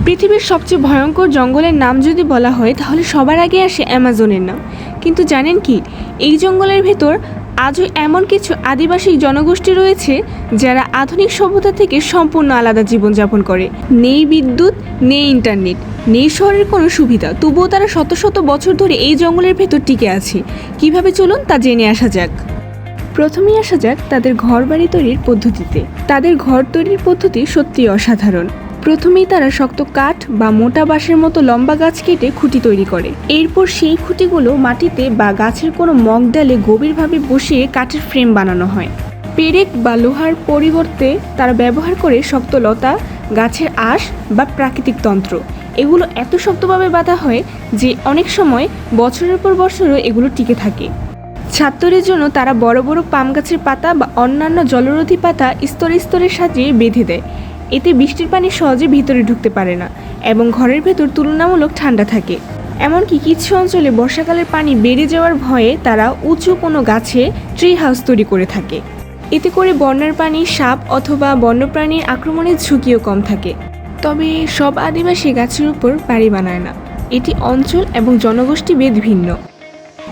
পৃথিবীর সবচেয়ে ভয়ঙ্কর জঙ্গলের নাম যদি বলা হয় তাহলে সবার আগে আসে অ্যামাজনের নাম। কিন্তু জানেন কি, এই জঙ্গলের ভেতর আজও এমন কিছু আদিবাসী জনগোষ্ঠী রয়েছে যারা আধুনিক সভ্যতা থেকে সম্পূর্ণ আলাদা জীবনযাপন করে। নেই বিদ্যুৎ, নেই ইন্টারনেট, নেই শহরের কোনো সুবিধা, তবুও তারা শত শত বছর ধরে এই জঙ্গলের ভেতর টিকে আছে। কিভাবে চলুন তা জেনে আসা যাক। প্রথমেই আসা যাক তাদের ঘর বাড়ি তৈরির পদ্ধতিতে। তাদের ঘর তৈরির পদ্ধতি সত্যিই অসাধারণ। প্রথমেই তারা শক্ত কাঠ বা মোটা বাঁশের মতো লম্বা গাছ কেটে খুঁটি তৈরি করে। এরপর সেই খুঁটিগুলো মাটিতে বা গাছের কোনো মগ ডালে গভীরভাবে বসিয়ে কাঠের ফ্রেম বানানো হয়। পেরেক বা লোহার পরিবর্তে তারা ব্যবহার করে শক্ত লতা, গাছের আঁশ বা প্রাকৃতিক তন্ত্র। এগুলো এত শক্তভাবে বাঁধা হয় যে অনেক সময় বছরের পর বছরও এগুলো টিকে থাকে। ছাত্রদের জন্য তারা বড় বড় পাম গাছের পাতা বা অন্যান্য জলরোধী পাতা স্তরে স্তরে সাজিয়ে বেঁধে দেয়। এতে বৃষ্টির পানি সহজে ভিতরে ঢুকতে পারে না এবং ঘরের ভেতর তুলনামূলক ঠান্ডা থাকে। এমনকি কিছু অঞ্চলে বর্ষাকালের পানি বেড়ে যাওয়ার ভয়ে তারা উঁচু কোনো গাছে ট্রি হাউস তৈরি করে থাকে। এতে করে বন্যার পানি, সাপ অথবা বন্যপ্রাণীর আক্রমণের ঝুঁকিও কম থাকে। তবে সব আদিবাসী গাছের উপর বাড়ি বানায় না, এটি অঞ্চল এবং জনগোষ্ঠী ভেদ ভিন্ন।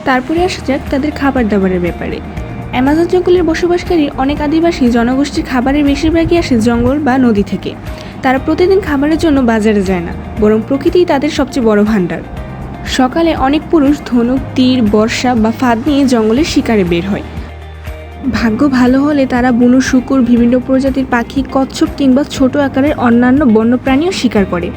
তারপরে আসা যাক তাদের খাবার দাবারের ব্যাপারে। অ্যামাজন জঙ্গলের বসবাসকারী অনেক আদিবাসী জনগোষ্ঠীর খাবারের বেশিরভাগই আসে জঙ্গল বা নদী থেকে। তারা প্রতিদিন খাবারের জন্য বাজারে যায় না, বরং প্রকৃতিই তাদের সবচেয়ে বড় ভাণ্ডার। সকালে অনেক পুরুষ ধনুক, তীর, বর্ষা বা ফাঁদ নিয়ে জঙ্গলের শিকারে বের হয়। ভাগ্য ভালো হলে তারা বুনো শূকর, বিভিন্ন প্রজাতির পাখি, কচ্ছপ কিংবা ছোট আকারের অন্যান্য বন্যপ্রাণীও শিকার করে।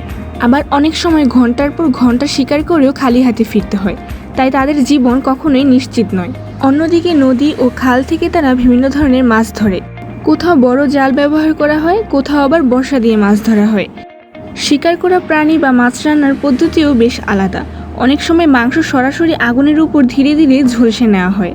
আবার অনেক সময় ঘন্টার পর ঘন্টা শিকার করেও খালি হাতে ফিরতে হয়, তাই তাদের জীবন কখনোই নিশ্চিত নয়। অন্যদিকে নদী ও খাল থেকে তারা বিভিন্ন ধরনের মাছ ধরে। কোথাও বড় জাল ব্যবহার করা হয়, কোথাও আবার বর্ষা দিয়ে মাছ ধরা হয়। শিকার করা প্রাণী বা মাছ রান্নার পদ্ধতিও বেশ আলাদা। অনেক সময় মাংস সরাসরি আগুনের উপর ধীরে ধীরে ঝলসে নেওয়া হয়।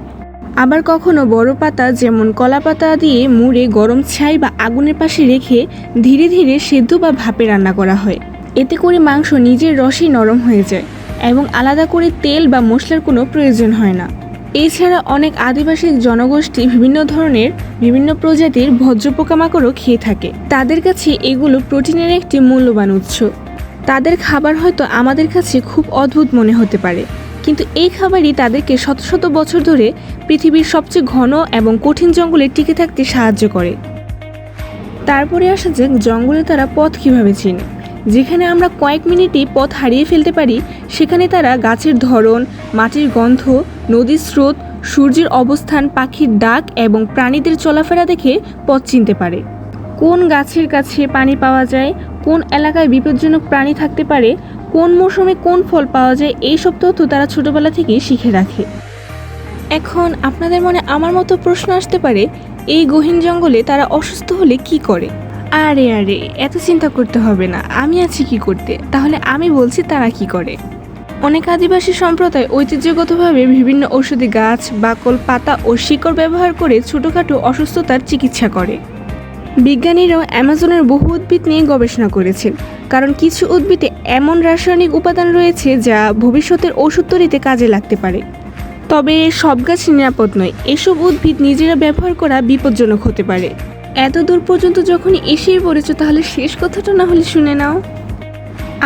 আবার কখনো বড় পাতা যেমন কলা পাতা দিয়ে মুড়ে গরম ছাই বা আগুনের পাশে রেখে ধীরে ধীরে সেদ্ধ বা ভাপে রান্না করা হয়। এতে করে মাংস নিজের রসেই নরম হয়ে যায় এবং আলাদা করে তেল বা মশলার কোনো প্রয়োজন হয় না। এছাড়া অনেক আদিবাসী জনগোষ্ঠী বিভিন্ন প্রজাতির ভোজ্য পোকামাকড়ও খেয়ে থাকে। তাদের কাছে এগুলো প্রোটিনের একটি মূল্যবান উৎস। তাদের খাবার হয়তো আমাদের কাছে খুব অদ্ভুত মনে হতে পারে, কিন্তু এই খাবারই তাদেরকে শত শত বছর ধরে পৃথিবীর সবচেয়ে ঘন এবং কঠিন জঙ্গলে টিকে থাকতে সাহায্য করে। তারপরে আসা যাক জঙ্গলে তারা পথ কিভাবে চেনে। যেখানে আমরা কয়েক মিনিটেই পথ হারিয়ে ফেলতে পারি, সেখানে তারা গাছের ধরন, মাটির গন্ধ, নদীর স্রোত, সূর্যের অবস্থান, পাখির ডাক এবং প্রাণীদের চলাফেরা দেখে পথ চিনতে পারে। কোন গাছের কাছে পানি পাওয়া যায়, কোন এলাকায় বিপজ্জনক প্রাণী থাকতে পারে, কোন মৌসুমে কোন ফল পাওয়া যায়, এই সব তথ্য তারা ছোটবেলা থেকেই শিখে রাখে। এখন আপনাদের মনে আমার মতো প্রশ্ন আসতে পারে, এই গহীন জঙ্গলে তারা অসুস্থ হলে কি করে? আরে এত চিন্তা করতে হবে না, আমি আছি কি করতে। তাহলে আমি বলছি তারা কি করে। অনেক আদিবাসী সম্প্রদায় ঐতিহ্যগতভাবে বিভিন্ন ঔষধি গাছ, বাকল, পাতা ও শিকড় ব্যবহার করে ছোটোখাটো অসুস্থতার চিকিৎসা করে। বিজ্ঞানীরাও অ্যামাজনের বহু উদ্ভিদ নিয়ে গবেষণা করেছেন, কারণ কিছু উদ্ভিদে এমন রাসায়নিক উপাদান রয়েছে যা ভবিষ্যতের ওষুধ তৈরিতে কাজে লাগতে পারে। তবে সব গাছ নিরাপদ নয়, এসব উদ্ভিদ নিজেরা ব্যবহার করা বিপজ্জনক হতে পারে। এত দূর পর্যন্ত যখনই এসেই পড়েছ, তাহলে শেষ কথাটা না হলে শুনে নাও।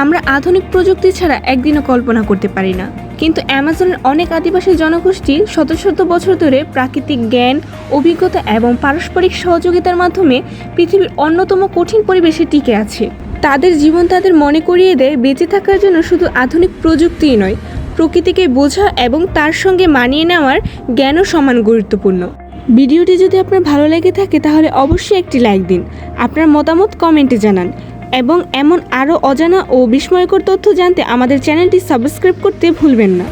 আমরা আধুনিক প্রযুক্তি ছাড়া একদিনও কল্পনা করতে পারি না, কিন্তু অ্যামাজনের অনেক আদিবাসী জনগোষ্ঠী শত শত বছর ধরে প্রাকৃতিক জ্ঞান, অভিজ্ঞতা এবং পারস্পরিক সহযোগিতার মাধ্যমে পৃথিবীর অন্যতম কঠিন পরিবেশে টিকে আছে। তাদের জীবন তাদের মনে করিয়ে দেয় বেঁচে থাকার জন্য শুধু আধুনিক প্রযুক্তিই নয়, প্রকৃতিকে বোঝা এবং তার সঙ্গে মানিয়ে নেওয়ার জ্ঞানও সমান গুরুত্বপূর্ণ। ভিডিওটি যদি আপনার ভালো লেগে থাকে তাহলে অবশ্যই একটি লাইক দিন, আপনার মতামত কমেন্টে জানান এবং এমন আরও অজানা ও বিস্ময়কর তথ্য জানতে আমাদের চ্যানেলটি সাবস্ক্রাইব করতে ভুলবেন না।